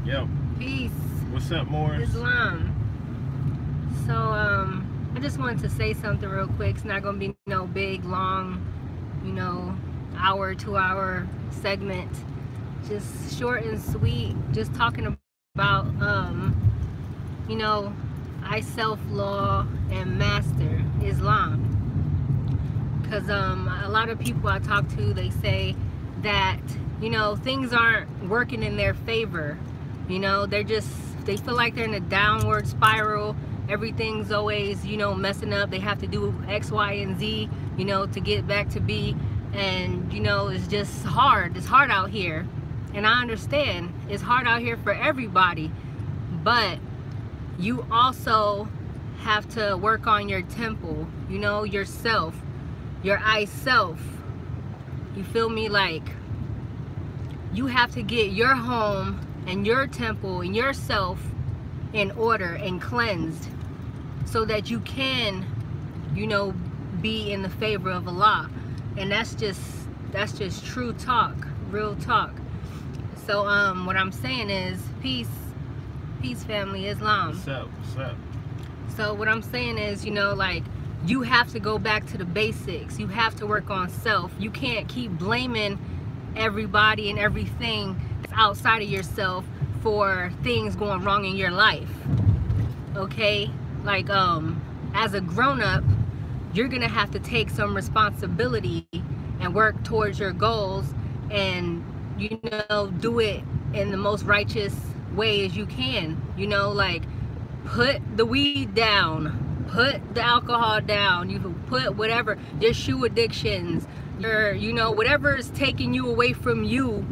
Yep. Peace. What's up, Morris? Islam. So, I just wanted to say something real quick. It's not gonna be no big, long, hour, 2 hour segment. Just short and sweet. Just talking about, I.S.L.A.M law and master Islam. Because a lot of people I talk to, they say that things aren't working in their favor. They feel like they're in a downward spiral. Everything's always messing up. They have to do X, Y, and Z to get back to B. And it's just hard. It's hard out here, and I understand it's hard out here for everybody. But you also have to work on your temple, yourself, your I.S.L.A.M. You feel me? Like, you have to get your home and your temple and yourself in order and cleansed, so that you can be in the favor of Allah. And that's just true talk, real talk. So what I'm saying is peace family, Islam. What's up? What's up? So what I'm saying is, like, you have to go back to the basics. You have to work on self. You can't keep blaming everybody and everything that's outside of yourself for things going wrong in your life. Okay? Like, as a grown-up, you're gonna have to take some responsibility and work towards your goals, and do it in the most righteous way as you can. Like, put the weed down, put the alcohol down, you can put whatever, your shoe addictions, your whatever is taking you away from you,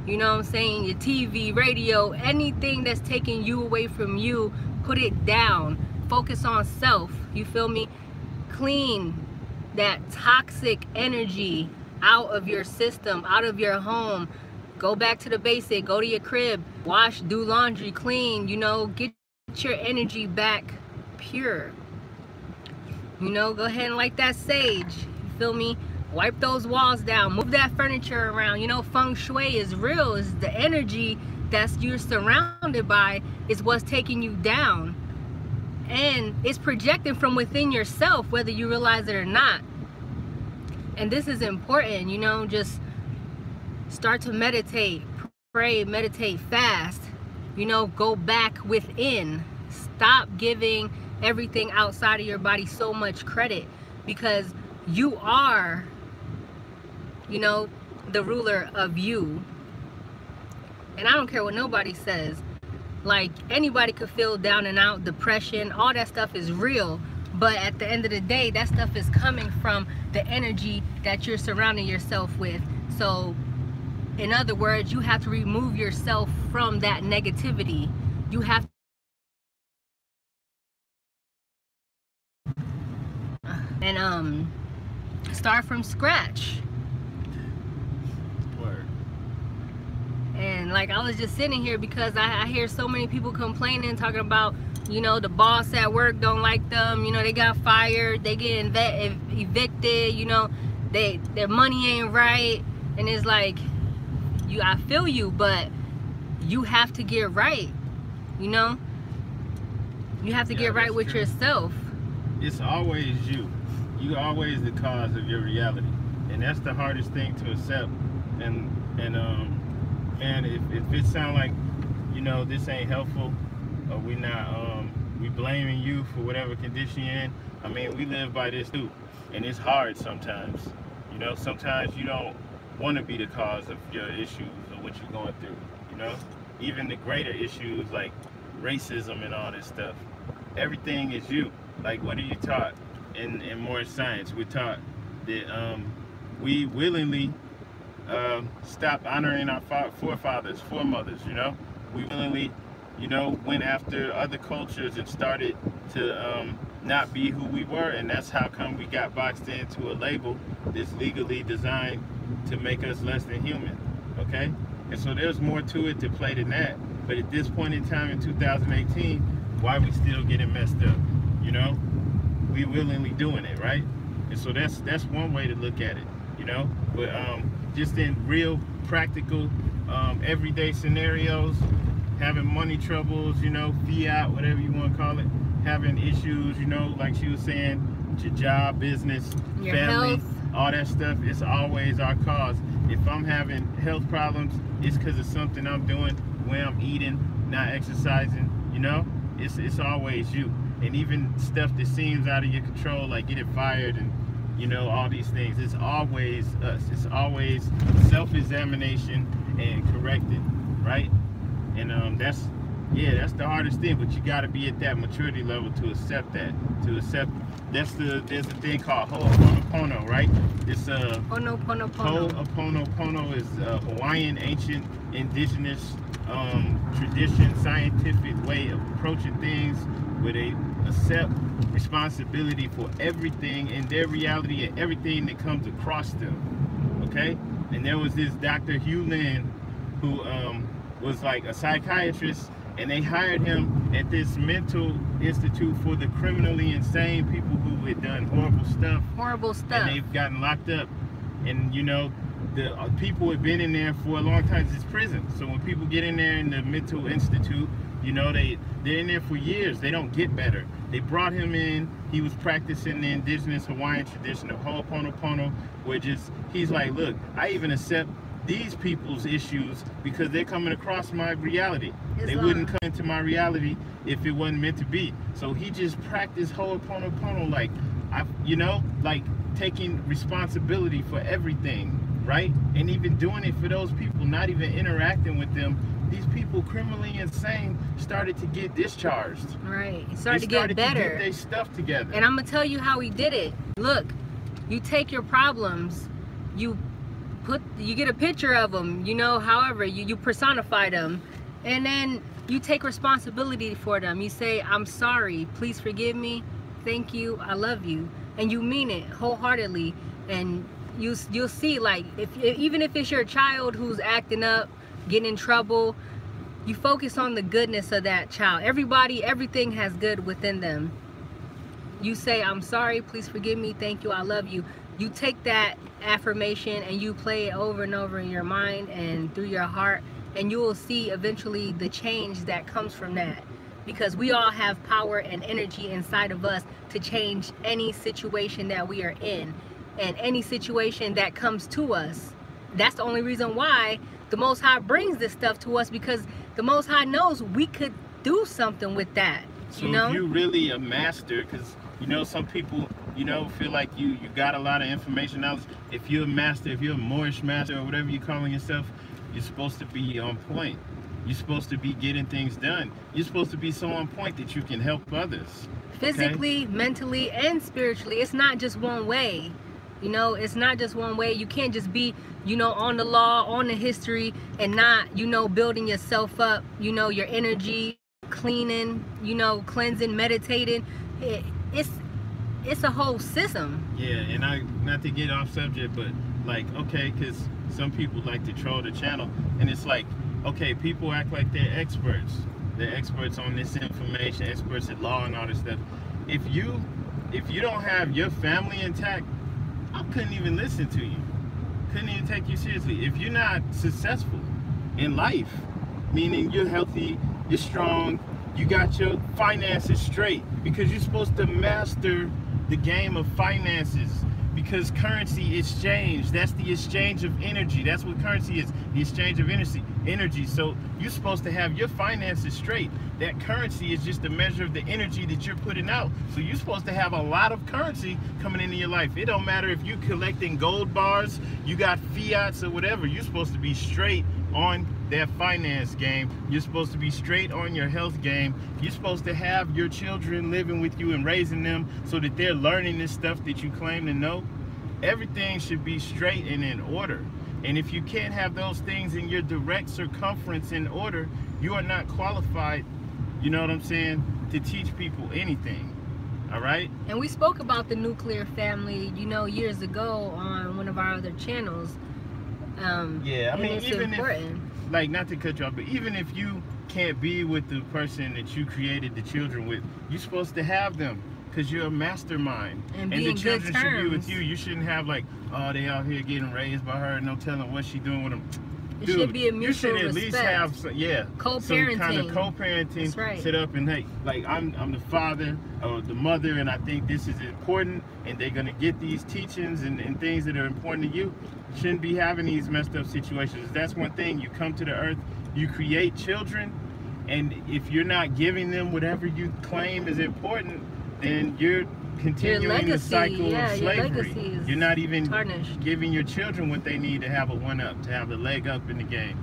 what I'm saying, your TV, radio, anything that's taking you away from you, put it down. Focus on self, you feel me? Clean that toxic energy out of your system, out of your home. Go back to the basic. Go to your crib, wash, do laundry, clean, get your energy back pure. Go ahead and light that sage, you feel me? Wipe those walls down, move that furniture around. Feng shui is real. Is the energy that's you're surrounded by is what's taking you down, and it's projecting from within yourself, whether you realize it or not. And this is important. Just start to meditate, pray, meditate, fast, go back within. Stop giving everything outside of your body so much credit, because you are the ruler of you. And I don't care what nobody says. Like, anybody could feel down and out, depression, all that stuff is real. But at the end of the day, that stuff is coming from the energy that you're surrounding yourself with. So, in other words, you have to remove yourself from that negativity. You have and start from scratch. Word. And like, I was just sitting here because I hear so many people complaining, talking about the boss at work don't like them, they got fired, they get evicted, their money ain't right. And it's like, I feel you, but you have to get right. You have to get right with yourself. It's always you. You're always the cause of your reality, and that's the hardest thing to accept. And man, if it sounds like this ain't helpful, or we blaming you for whatever condition you're in. I mean, we live by this too, and it's hard sometimes. Sometimes you don't want to be the cause of your issues or what you're going through. Even the greater issues like racism and all this stuff. Everything is you. Like, what are you taught in more science? We're taught that we willingly stop honoring our forefathers, foremothers. We willingly went after other cultures and started to not be who we were, and that's how come we got boxed into a label that's legally designed to make us less than human. Okay? And so there's more to it to play than that. But at this point in time in 2018, why we still getting messed up? We willingly doing it, right? And so that's one way to look at it, But just in real practical everyday scenarios, having money troubles, you know, fiat, whatever you want to call it, having issues, you know, like she was saying, your job, business, your family, health, all that stuff, it's always our cause. If I'm having health problems, it's because of something I'm doing, where I'm eating, not exercising, you know, it's always you. And even stuff that seems out of your control, like getting fired and, you know, all these things, it's always us. It's always self-examination and correcting, right? And that's the hardest thing, but you got to be at that maturity level to accept that. There's a thing called Ho'oponopono, right? It's Ho'oponopono is a Hawaiian ancient indigenous tradition, scientific way of approaching things where they accept responsibility for everything in their reality and everything that comes across them. Okay? And there was this Dr. I.S.L.A.M who was like a psychiatrist, and they hired him at this mental institute for the criminally insane people who had done horrible stuff, and they've gotten locked up. And you know, the people had been in there for a long time. It's prison, so when people get in there in the mental institute, you know, they're in there for years. They don't get better. They brought him in. He was practicing the indigenous Hawaiian tradition of Ho'oponopono, where he's like, look, I even accept these people's issues because they're coming across my reality. They wouldn't come into my reality if it wasn't meant to be. So he just practiced Ho'oponopono, like, like taking responsibility for everything, right? And even doing it for those people, not even interacting with them. These people, criminally insane, started to get discharged. Right. It started to get better. To get their stuff together. And I'm gonna tell you how he did it. Look, you take your problems, you get a picture of them, you know, however you personify them, and then you take responsibility for them. You say, I'm sorry, please forgive me, thank you, I love you, and you mean it wholeheartedly. And you'll see, like, even if it's your child who's acting up, getting in trouble, you focus on the goodness of that child. Everything has good within them. You say, I'm sorry, please forgive me, thank you, I love you. You take that affirmation and you play it over and over in your mind and through your heart, and you will see eventually the change that comes from that. Because we all have power and energy inside of us to change any situation that we are in and any situation that comes to us. That's the only reason why the Most High brings this stuff to us, because the Most High knows we could do something with that. So you know, if you're really a master, because you know some people, you know, feel like you got a lot of information knowledge. If you're a master, if you're a Moorish master or whatever you're calling yourself, you're supposed to be on point. You're supposed to be getting things done. You're supposed to be so on point that you can help others. Physically, okay? Mentally, and spiritually. It's not just one way. You know, it's not just one way. You can't just be, you know, on the law, on the history, and not, you know, building yourself up, you know, your energy, cleaning, you know, cleansing, meditating. It's a whole system. Yeah, and not to get off subject, but like, okay, because some people like to troll the channel, and it's like, okay, people act like they're experts. They're experts on this information, experts at law and all this stuff. If you don't have your family intact, I couldn't even listen to you. Couldn't even take you seriously. If you're not successful in life, meaning you're healthy, you're strong, you got your finances straight, because you're supposed to master the game of finances, because currency exchange, that's the exchange of energy. That's what currency is, the exchange of energy. So you're supposed to have your finances straight. That currency is just a measure of the energy that you're putting out. So you're supposed to have a lot of currency coming into your life. It don't matter if you're collecting gold bars, you got fiats or whatever. You're supposed to be straight on that finance game. You're supposed to be straight on your health game. You're supposed to have your children living with you and raising them so that they're learning this stuff that you claim to know. Everything should be straight and in order. And if you can't have those things in your direct circumference in order, you are not qualified, you know what I'm saying, to teach people anything. All right? And we spoke about the nuclear family, you know, years ago on one of our other channels. Yeah, I mean, it's even important. if, like, not to cut you off, but even if you can't be with the person that you created the children with, you're supposed to have them, because you're a mastermind. And the children should be with you. You shouldn't have like, oh, they out here getting raised by her, no telling what she doing with them. It dude, should be a mutual you should at respect. least have some, Co-parenting. some kind of co-parenting That's right. set up. And hey, like I'm the father or the mother, and I think this is important, and they're gonna get these teachings and things that are important to you. Shouldn't be having these messed up situations. That's one thing. You come to the earth, you create children, and if you're not giving them whatever you claim is important, then you're continuing the cycle of slavery. You're not even giving your children what they need to have a one-up, to have a leg up in the game.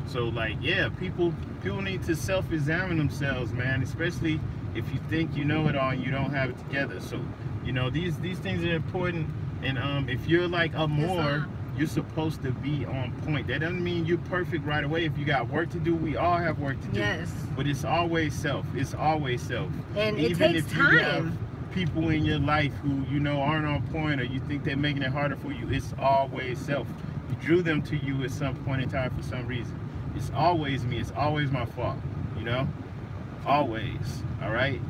So like, yeah, people need to self-examine themselves, man, especially if you think you know it all and you don't have it together. So, you know, these things are important. And if you're like a more, you're supposed to be on point. That doesn't mean you're perfect right away. If you got work to do, we all have work to do. Yes. But it's always self. It's always self. And even it takes if you time. have people in your life who you know aren't on point, or you think they're making it harder for you, it's always self. You drew them to you at some point in time for some reason. It's always me. It's always my fault. You know, always. All right.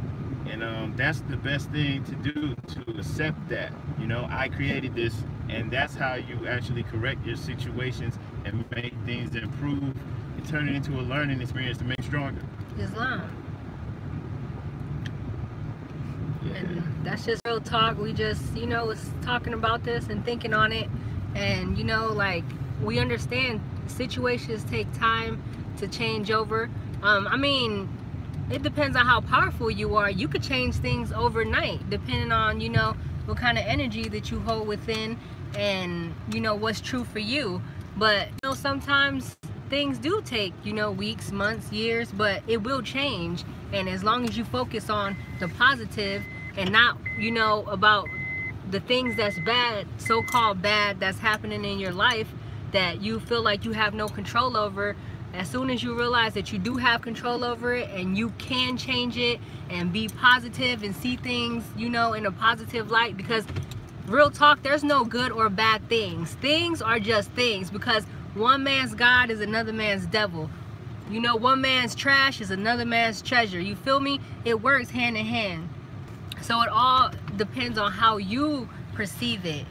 And that's the best thing to do, to accept that, you know, I created this, and that's how you actually correct your situations and make things improve and turn it into a learning experience to make you stronger. Islam. Yeah. And that's just real talk. We just, you know, was talking about this and thinking on it, and you know, like, we understand situations take time to change over. I mean, it depends on how powerful you are. You could change things overnight, depending on, you know, what kind of energy that you hold within, and you know what's true for you. But you know, sometimes things do take, you know, weeks, months, years, but it will change. And as long as you focus on the positive and not, you know, about the things that's bad, so-called bad, that's happening in your life that you feel like you have no control over, as soon as you realize that you do have control over it and you can change it and be positive and see things, you know, in a positive light, because real talk, there's no good or bad things. Things are just things, because one man's God is another man's devil. You know, one man's trash is another man's treasure. You feel me? It works hand in hand. So it all depends on how you perceive it,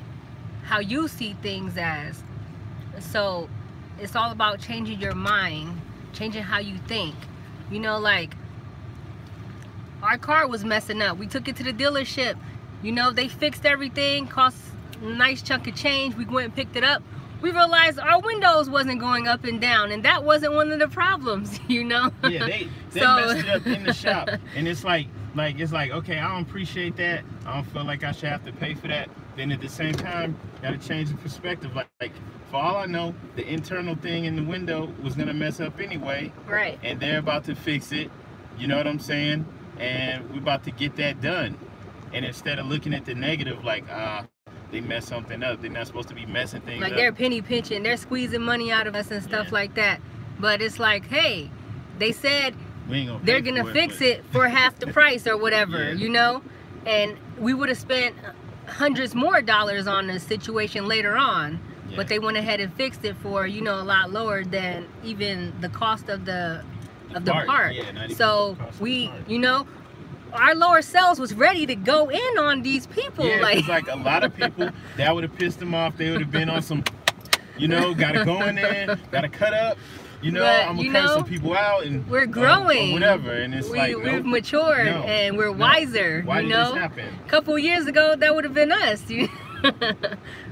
how you see things as. So it's all about changing your mind, changing how you think. You know, like, our car was messing up. We took it to the dealership. You know, they fixed everything, cost a nice chunk of change. We went and picked it up. We realized our windows wasn't going up and down, and that wasn't one of the problems, you know? Yeah, they messed it up in the shop. And it's like, okay, I don't appreciate that. I don't feel like I should have to pay for that. Then at the same time, gotta change the perspective. Like, for all I know, the internal thing in the window was gonna mess up anyway. Right. And they're about to fix it. You know what I'm saying? And we're about to get that done. And instead of looking at the negative, like, they messed something up, they're not supposed to be messing things like up. They're penny pinching, they're squeezing money out of us and stuff like that. But it's like, hey, they said they're gonna fix it for half the price or whatever, you know? And we would have spent hundreds more dollars on this situation later on, but they went ahead and fixed it for, you know, a lot lower than even the cost of the part. So we, you know, our lower selves was ready to go in on these people. Yeah, like, it's like a lot of people, that would have pissed them off. They would have been on some, you know, gotta go in there, gotta cut up. You know, I'm gonna cut some people out, and we're growing, or whatever. And it's we've matured and we're wiser. Why you did know, this happen? A couple years ago, that would have been us.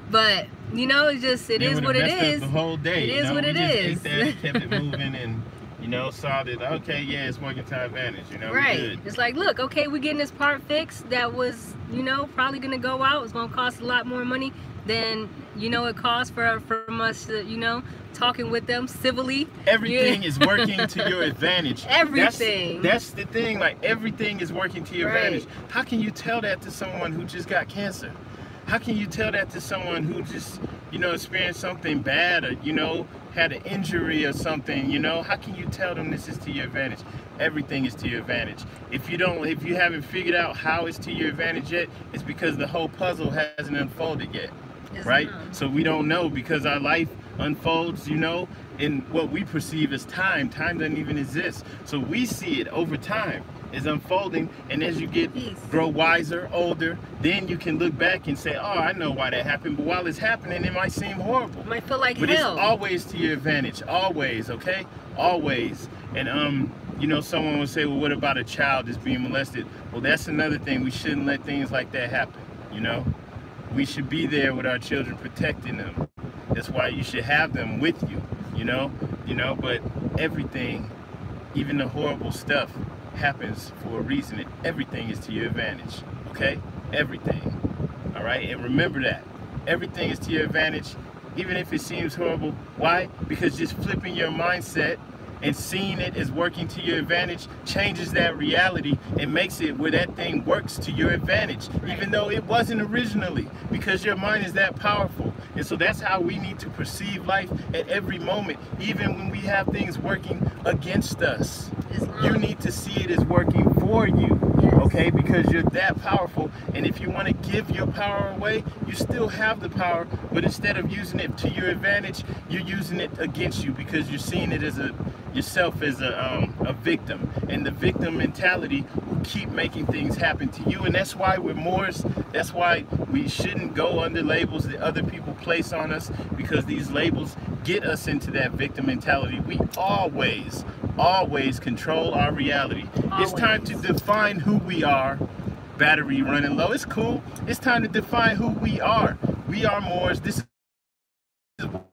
But you know, it's just it is what it is. The whole day. It is what it is. We just ate that, kept it moving, and you know, saw that, okay, yeah, it's working to our advantage. You know, right? We're good. It's like, look, okay, we're getting this part fixed. That was, you know, probably gonna go out. It's gonna cost a lot more money than, you know, it costs from us to, you know, talking with them civilly. Everything is working to your advantage. Everything. That's the thing. Like, everything is working to your advantage. How can you tell that to someone who just got cancer? How can you tell that to someone who just, you know, experienced something bad, or, you know, had an injury or something? You know, how can you tell them this is to your advantage? Everything is to your advantage. If you haven't figured out how it's to your advantage yet, it's because the whole puzzle hasn't unfolded yet. Right? So we don't know, because our life unfolds, you know, in what we perceive as time. Time doesn't even exist. So we see it over time is unfolding, and as you grow wiser, older, then you can look back and say, oh, I know why that happened. But while it's happening, it might seem horrible. It might feel like but hell. It's always to your advantage. Always, okay? Always. And you know, someone would say, well, what about a child that's being molested? Well, that's another thing. We shouldn't let things like that happen, you know? We should be there with our children, protecting them. That's why you should have them with you, you know? But everything, even the horrible stuff, happens for a reason, and everything is to your advantage, okay? Everything, all right? And remember that. Everything is to your advantage, even if it seems horrible. Why? Because just flipping your mindset and seeing it as working to your advantage changes that reality and makes it where that thing works to your advantage, even though it wasn't originally, because your mind is that powerful. And so that's how we need to perceive life at every moment, even when we have things working against us. You need to see it as working for you, okay? Because you're that powerful, and if you want to give your power away, you still have the power, but instead of using it to your advantage, you're using it against you, because you're seeing it as yourself as a victim, and the victim mentality will keep making things happen to you. And that's why we're Moors. That's why we shouldn't go under labels that other people place on us, because these labels get us into that victim mentality. We always control our reality. It's time to define who we are. Battery running low. It's cool. It's time to define who we are. We are Moors. This is